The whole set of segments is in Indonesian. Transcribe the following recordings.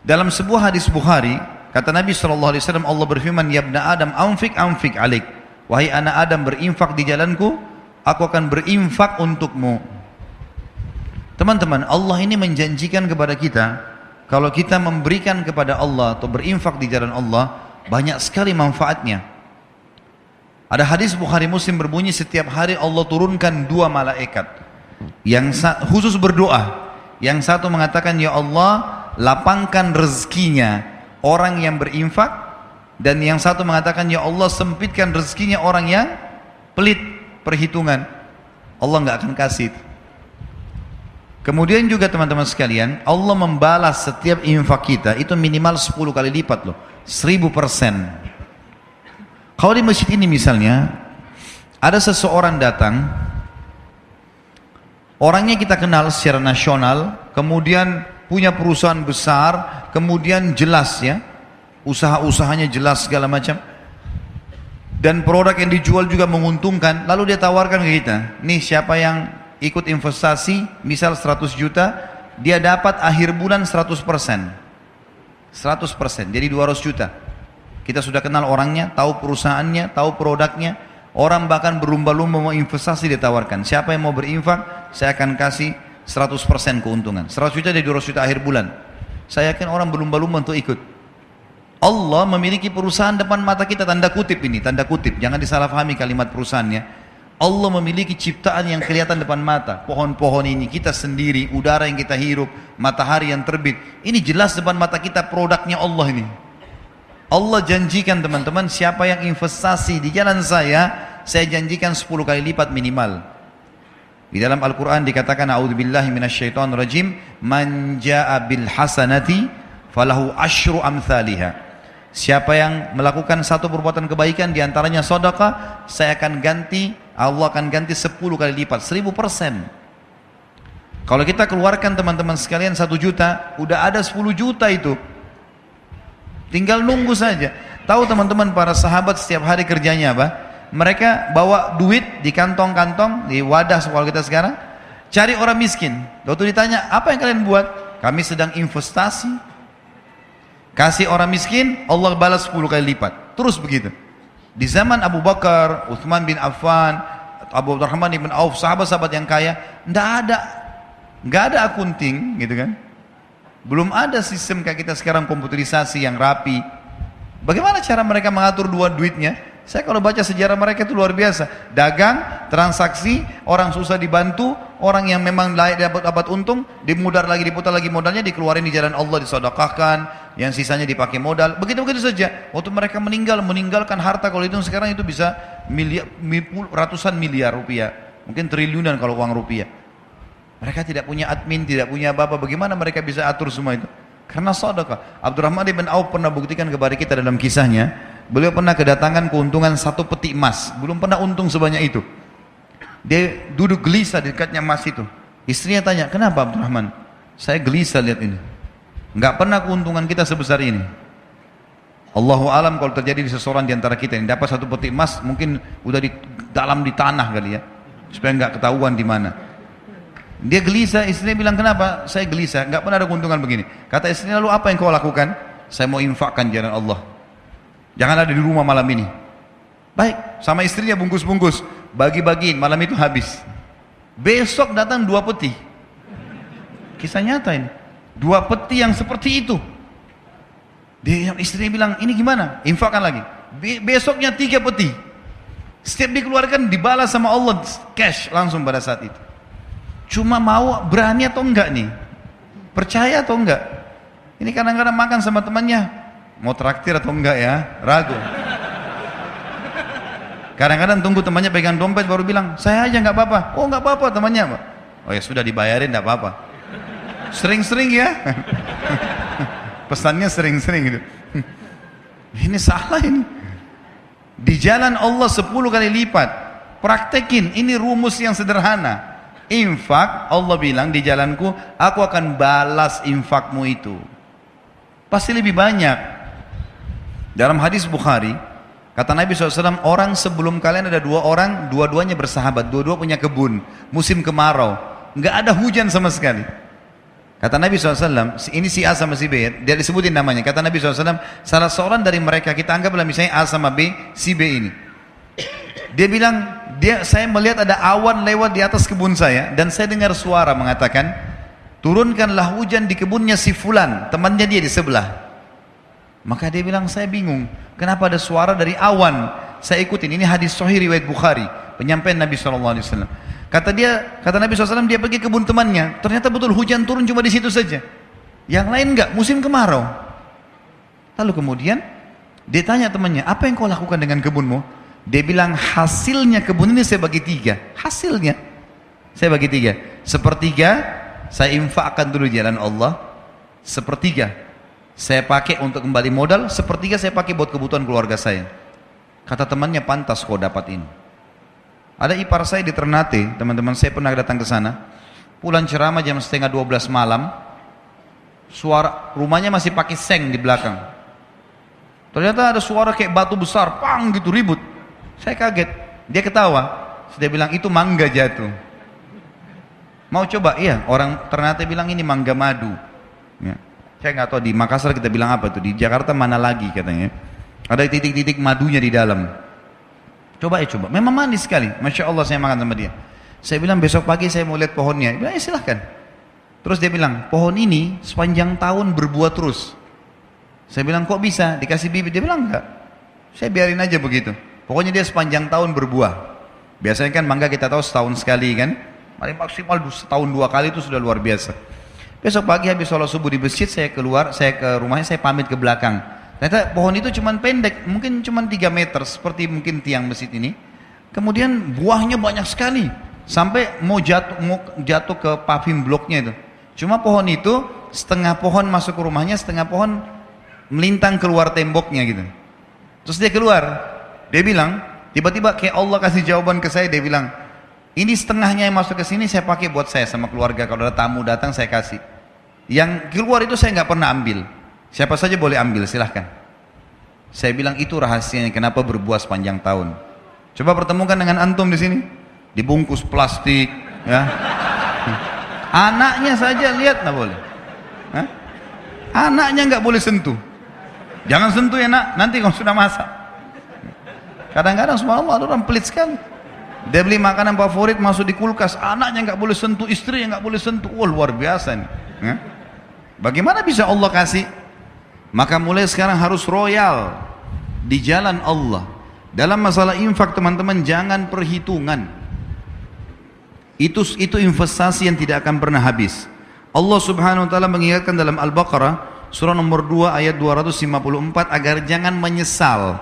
Dalam sebuah hadis Bukhari, kata Nabi SAW, Allah berfirman, Ya ibna Adam, anfik alik. Wahai anak Adam, berinfak di jalanku, aku akan berinfak untukmu. Teman-teman, Allah ini menjanjikan kepada kita, kalau kita memberikan kepada Allah atau berinfak di jalan Allah, banyak sekali manfaatnya. Ada hadis Bukhari Muslim berbunyi, setiap hari Allah turunkan 2 malaikat yang khusus berdoa. Yang satu mengatakan, Ya Allah, lapangkan rezekinya orang yang berinfak, dan yang satu mengatakan, Ya Allah, sempitkan rezekinya orang yang pelit perhitungan. Allah nggak akan kasih. Kemudian juga teman-teman sekalian, Allah membalas setiap infak kita itu minimal 10 kali lipat loh, 1000%. Kalau di masjid ini misalnya ada seseorang datang, orangnya kita kenal secara nasional, kemudian punya perusahaan besar, kemudian jelas ya, usaha-usahanya jelas segala macam, dan produk yang dijual juga menguntungkan. Lalu dia tawarkan ke kita, nih siapa yang ikut investasi, misal 100 juta, dia dapat akhir bulan 100%, jadi 200 juta. Kita sudah kenal orangnya, tahu perusahaannya, tahu produknya. Orang bahkan berlumba-lumba mau investasi, dia tawarkan, siapa yang mau berinfak, saya akan kasih 100% keuntungan. 100 juta dari 200 juta akhir bulan. Saya yakin orang berlumba-lumba untuk ikut. Allah memiliki perusahaan depan mata kita, tanda kutip ini, tanda kutip, jangan disalahpahami kalimat perusahaannya. Allah memiliki ciptaan yang kelihatan depan mata. Pohon-pohon ini, kita sendiri, udara yang kita hirup, matahari yang terbit. Ini jelas depan mata kita, produknya Allah ini. Allah janjikan teman-teman, siapa yang investasi di jalan saya janjikan 10 kali lipat minimal. Di dalam Al-Quran dikatakan, A'udzubillahi minasyaitonir rajim, man jaa'a bil hasanati falahu asyru amthaliha. Siapa yang melakukan satu perbuatan kebaikan, diantaranya sedekah, Allah akan ganti 10 kali lipat, 1000%. Kalau kita keluarkan teman-teman sekalian 1 juta, udah ada 10 juta itu. Tinggal nunggu saja. Tahu teman-teman, para sahabat setiap hari kerjanya apa? Mereka bawa duit di kantong-kantong, di wadah kalau kita sekarang, cari orang miskin. Waktu ditanya, apa yang kalian buat? Kami sedang investasi. Kasih orang miskin, Allah balas 10 kali lipat. Terus begitu. Di zaman Abu Bakar, Uthman bin Affan, Abu Abdurrahman bin Auf, sahabat-sahabat yang kaya, nggak ada akunting, gitu kan? Belum ada sistem kayak kita sekarang, komputerisasi yang rapi. Bagaimana cara mereka mengatur duitnya? Saya kalau baca sejarah mereka itu luar biasa. Dagang, transaksi, orang susah dibantu, orang yang memang layak dapat untung, diputar lagi modalnya, dikeluarin di jalan Allah, disedekahkan, yang sisanya dipakai modal. Begitu-begitu saja. Waktu mereka meninggalkan harta, kalau itu sekarang itu bisa ratusan miliar rupiah, mungkin triliunan kalau uang rupiah. Mereka tidak punya admin, tidak punya apa-apa. Bagaimana mereka bisa atur semua itu? Karena sedekah. Abdurrahman bin Auf pernah buktikan kepada kita dalam kisahnya. Beliau pernah kedatangan keuntungan 1 peti emas. Belum pernah untung sebanyak itu. Dia duduk gelisah di dekatnya emas itu. Istrinya tanya, kenapa Abdurrahman? Saya gelisah lihat ini. Enggak pernah keuntungan kita sebesar ini. Allahu alam kalau terjadi di seseorang di antara kita yang dapat 1 peti emas, mungkin udah di dalam di tanah kali ya. Supaya enggak ketahuan di mana. Dia gelisah, istrinya bilang, kenapa? Saya gelisah, nggak pernah ada keuntungan begini. Kata istrinya, lalu apa yang kau lakukan? Saya mau infakkan jalan Allah. Jangan ada di rumah malam ini. Baik, sama istrinya bungkus-bungkus, bagi-bagiin, malam itu habis. Besok datang 2 peti. Kisah nyata ini. 2 peti yang seperti itu. Istrinya bilang, ini gimana? Infakkan lagi. Besoknya 3 peti. Setiap dikeluarkan, dibalas sama Allah, cash langsung pada saat itu. Cuma mau berani atau enggak nih? Percaya atau enggak? Ini kadang-kadang makan sama temannya, mau traktir atau enggak ya? Ragu. Kadang-kadang tunggu temannya pegang dompet baru bilang, saya aja enggak apa-apa. Oh enggak apa-apa temannya, Pak. Oh ya sudah dibayarin enggak apa-apa. Sering-sering ya. Pesannya sering-sering gitu. Ini salah ini. Di jalan Allah 10 kali lipat. Praktekin, ini rumus yang sederhana. Infak, Allah bilang di jalanku, aku akan balas infakmu itu. Pasti lebih banyak. Dalam hadis Bukhari, kata Nabi SAW, orang sebelum kalian ada 2 orang, dua-duanya bersahabat, dua-dua punya kebun, musim kemarau, nggak ada hujan sama sekali. Kata Nabi SAW, ini si A sama si B, dia disebutin namanya. Kata Nabi SAW, salah seorang dari mereka, kita anggaplah misalnya A sama B, si B ini. Dia bilang, saya melihat ada awan lewat di atas kebun saya, dan saya dengar suara mengatakan, turunkanlah hujan di kebunnya si Fulan, temannya dia di sebelah. Maka dia bilang, saya bingung, kenapa ada suara dari awan? Saya ikutin, ini hadis sahih riwayat Bukhari, penyampaian Nabi SAW. Kata Nabi SAW, dia pergi ke kebun temannya. Ternyata betul hujan turun cuma di situ saja. Yang lain enggak, musim kemarau. Lalu kemudian dia tanya temannya, apa yang kau lakukan dengan kebunmu? Dia bilang, hasilnya kebun ini saya bagi 3. Hasilnya saya bagi 3. Sepertiga saya infakkan dulu jalan Allah. Sepertiga saya pakai untuk kembali modal. Sepertiga saya pakai buat kebutuhan keluarga saya. Kata temannya, pantas kau dapat ini. Ada ipar saya di Ternate, teman-teman saya pernah datang ke sana. Pulang ceramah jam 11:30 malam, suara rumahnya masih pakai seng di belakang. Ternyata ada suara kayak batu besar, pang gitu ribut. Saya kaget, dia ketawa. Dia bilang itu mangga jatuh. Mau coba? Iya, orang Ternate bilang ini mangga madu. Ya. Saya nggak tahu di Makassar kita bilang apa tuh, di Jakarta mana lagi katanya. Ada titik-titik madunya di dalam. Coba coba, memang manis sekali. Masya Allah saya makan sama dia. Saya bilang besok pagi saya mau lihat pohonnya. Dia bilang ya silahkan. Terus dia bilang, pohon ini sepanjang tahun berbuah terus. Saya bilang kok bisa? Dikasih bibit? Dia bilang enggak. Saya biarin aja begitu. Pokoknya dia sepanjang tahun berbuah. Biasanya kan mangga kita tahu setahun sekali kan. Paling maksimal setahun 2 kali itu sudah luar biasa. Besok pagi habis sholat subuh di masjid saya keluar, saya ke rumahnya, saya pamit ke belakang. Ternyata pohon itu cuma pendek, mungkin cuma 3 meter, seperti mungkin tiang masjid ini. Kemudian buahnya banyak sekali, sampai mau jatuh ke paving bloknya itu. Cuma pohon itu, setengah pohon masuk ke rumahnya, setengah pohon melintang keluar temboknya gitu. Terus dia keluar, dia bilang, tiba-tiba kayak Allah kasih jawaban ke saya, dia bilang, ini setengahnya yang masuk ke sini saya pakai buat saya sama keluarga, kalau ada tamu datang saya kasih. Yang keluar itu saya nggak pernah ambil. Siapa saja boleh ambil, silahkan. Saya bilang itu rahasianya kenapa berbuah sepanjang tahun. Coba pertemukan dengan antum di sini, dibungkus plastik, ya. Anaknya saja lihat nggak boleh. Hah? Anaknya nggak boleh sentuh. Jangan sentuh ya nak, nanti kalau sudah masak. Kadang-kadang subhanallah ada orang pelit sekali. Dia beli makanan favorit masuk di kulkas, anaknya nggak boleh sentuh, istrinya nggak boleh sentuh. Wah luar biasa nih. Ya. Bagaimana bisa Allah kasih? Maka mulai sekarang harus royal di jalan Allah. Dalam masalah infak teman-teman jangan perhitungan. Itu investasi yang tidak akan pernah habis. Allah Subhanahu wa taala mengingatkan dalam Al-Baqarah surah nomor 2 ayat 254 agar jangan menyesal.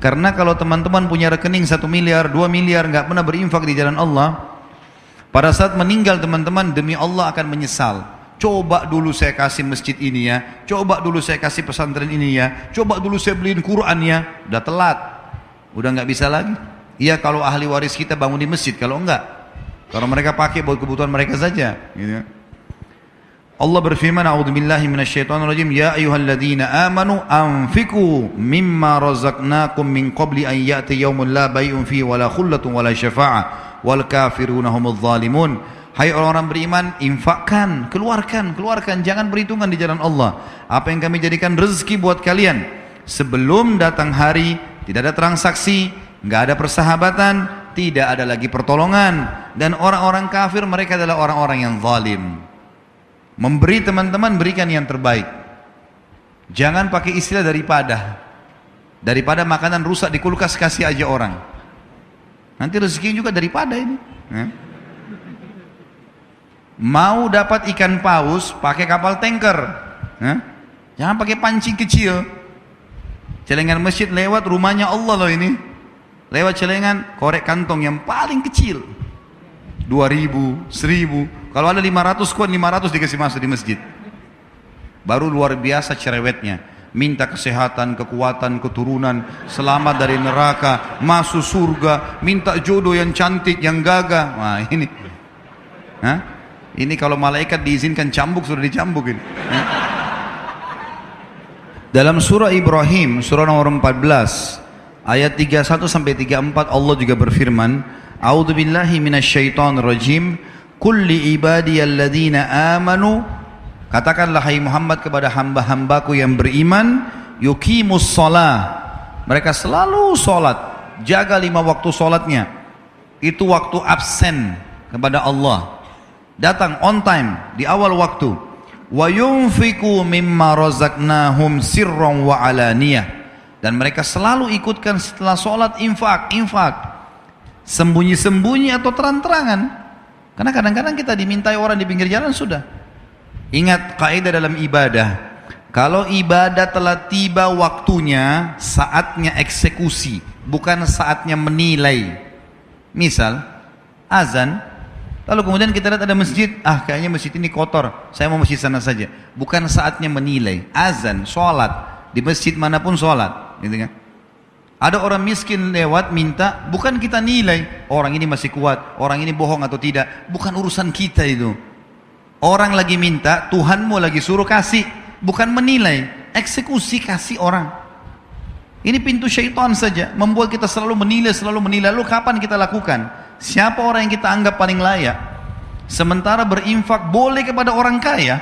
Karena kalau teman-teman punya rekening 1 miliar, 2 miliar nggak pernah berinfak di jalan Allah, pada saat meninggal teman-teman demi Allah akan menyesal. Coba dulu saya kasih masjid ini ya, coba dulu saya kasih pesantren ini ya, coba dulu saya beliin Quran ya. Udah telat, udah nggak bisa lagi. Iya kalau ahli waris kita bangun di masjid, kalau enggak, kalau mereka pakai buat kebutuhan mereka saja gitu. Allah berfirman, a'udzubillahi minasyaitonirrajim, ya ayyuhalladzina amanu anfiqu mimma razaqnakum min qabli an ya'ti yaumun la bai'un fihi wala khullatun wala syafa'ah wal kafiruna humudz zalimun. Hai orang-orang beriman, infakkan, keluarkan, jangan berhitungan di jalan Allah. Apa yang kami jadikan rezeki buat kalian. Sebelum datang hari, tidak ada transaksi, nggak ada persahabatan, tidak ada lagi pertolongan. Dan orang-orang kafir mereka adalah orang-orang yang zalim. Memberi teman-teman, berikan yang terbaik. Jangan pakai istilah daripada. Daripada makanan rusak di kulkas, kasih aja orang. Nanti rezeki juga daripada ini. Mau dapat ikan paus, pakai kapal tanker. Jangan pakai pancing kecil. Celengan masjid lewat rumahnya Allah loh ini. Lewat celengan, korek kantong yang paling kecil. 2.000, 1.000. Kalau ada 500 kuat, 500 dikasih masuk di masjid. Baru luar biasa cerewetnya. Minta kesehatan, kekuatan, keturunan, selamat dari neraka, masuk surga, minta jodoh yang cantik, yang gagah. Wah ini. Ini kalau malaikat diizinkan cambuk, sudah dicambuk ini. Dalam surah Ibrahim, surah nomor 14, ayat 31 sampai 34 Allah juga berfirman, A'udzubillahi minasyaitonirrajim, Kulli ibadiyalladzina amanu Katakanlah hai Muhammad kepada hamba-hambaku yang beriman, yuqimus shalah. Mereka selalu sholat, jaga 5 waktu sholatnya. Itu waktu absen kepada Allah. Datang on time di awal waktu. Wa yunfiqu mimma razaqnahum sirran wa alaniyah. Dan mereka selalu ikutkan setelah sholat infak. Sembunyi-sembunyi atau terang-terangan. Karena kadang-kadang kita dimintai orang di pinggir jalan sudah. Ingat kaidah dalam ibadah. Kalau ibadah telah tiba waktunya, saatnya eksekusi, bukan saatnya menilai. Misal, azan, lalu kemudian kita lihat ada masjid, kayaknya masjid ini kotor, saya mau masjid sana saja. Bukan saatnya menilai. Azan, sholat, di masjid manapun sholat, gitu kan? Ada orang miskin lewat minta, bukan kita nilai, orang ini masih kuat, orang ini bohong atau tidak, bukan urusan kita itu. Orang lagi minta, Tuhanmu lagi suruh kasih. Bukan menilai, eksekusi kasih orang. Ini pintu syaitan saja, membuat kita selalu menilai. Lalu kapan kita lakukan? Siapa orang yang kita anggap paling layak? Sementara berinfak boleh kepada orang kaya.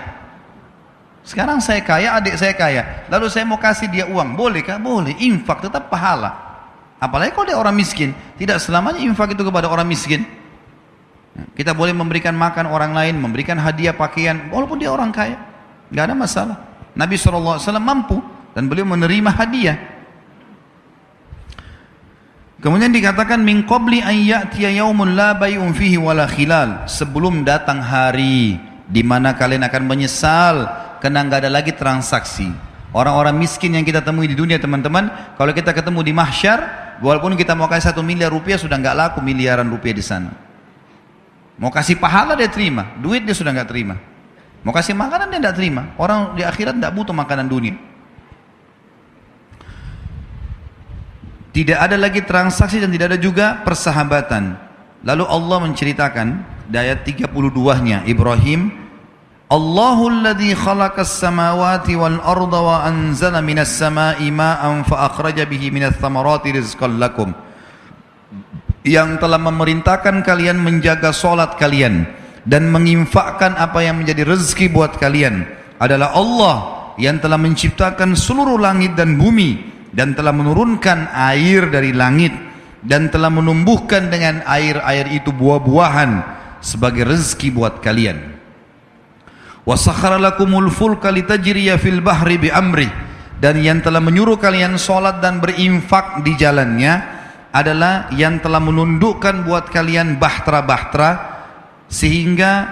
Sekarang saya kaya, adik saya kaya, lalu saya mau kasih dia uang, bolehkah? Boleh, infak tetap pahala. Apalagi kalau dia orang miskin, tidak selamanya infak itu kepada orang miskin. Kita boleh memberikan makan orang lain, memberikan hadiah pakaian, walaupun dia orang kaya, nggak ada masalah. Nabi SAW mampu dan beliau menerima hadiah. Kemudian dikatakan min qabli an ya'tiya yaumun la bay'un fihi wala khilal, sebelum datang hari di mana kalian akan menyesal karena nggak ada lagi transaksi. Orang-orang miskin yang kita temui di dunia, teman-teman, kalau kita ketemu di mahsyar, walaupun kita mau kasih 1 miliar rupiah sudah nggak laku miliaran rupiah di sana. Mau kasih pahala dia terima, duit dia sudah nggak terima. Mau kasih makanan dia tidak terima. Orang di akhirat tidak butuh makanan dunia. Tidak ada lagi transaksi dan tidak ada juga persahabatan. Lalu Allah menceritakan di ayat 32-nya Ibrahim, Allahul ladzi khalaqas samawati wal arda wa anzala minas samai ma'an fa akhraja bihi minats thamarati rizqan lakum. Yang telah memerintahkan kalian menjaga salat kalian dan menginfakkan apa yang menjadi rezeki buat kalian adalah Allah yang telah menciptakan seluruh langit dan bumi dan telah menurunkan air dari langit dan telah menumbuhkan dengan air-air itu buah-buahan sebagai rezeki buat kalian. Wa sakhkhara lakumul fulka litajriya fil bahri bi amri, dan yang telah menyuruh kalian salat dan berinfak di jalannya adalah yang telah menundukkan buat kalian bahtera-bahtera, sehingga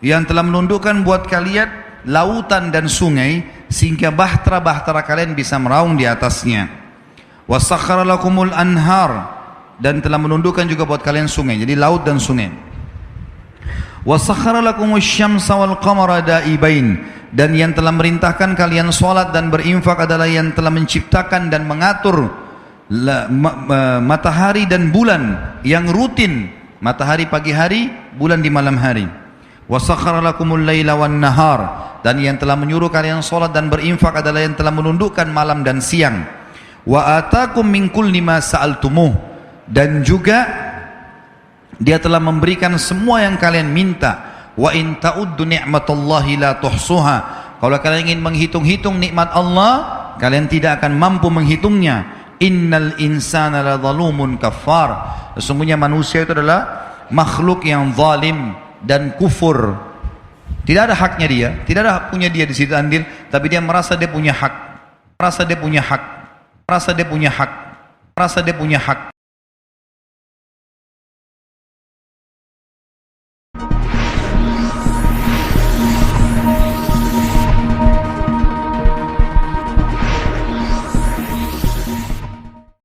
yang telah menundukkan buat kalian lautan dan sungai sehingga bahtera-bahtera kalian bisa meraung di atasnya. Wasakhkhara lakumul anhar, dan telah menundukkan juga buat kalian sungai, jadi laut dan sungai. Wasakhkhara lakumus syamsa wal qamara daibain, dan yang telah merintahkan kalian salat dan berinfak adalah yang telah menciptakan dan mengatur matahari dan bulan yang rutin, matahari pagi hari, bulan di malam hari. Wasakhkhara lakumul laila wan nahar, dan yang telah menyuruh kalian salat dan berinfak adalah yang telah menundukkan malam dan siang. Wa atakum min kulli ma sa'altumuh, dan juga dia telah memberikan semua yang kalian minta. Wa in ta'uddu ni'matallahi la tuhsuha, kalau kalian ingin menghitung-hitung nikmat Allah, kalian tidak akan mampu menghitungnya. Innal insana la zalumun kafar, sesungguhnya manusia itu adalah makhluk yang zalim dan kufur. Tidak ada haknya dia, tidak ada hak punya dia di situ andil, tapi dia merasa dia punya hak, merasa dia punya hak, merasa dia punya hak, merasa dia punya hak.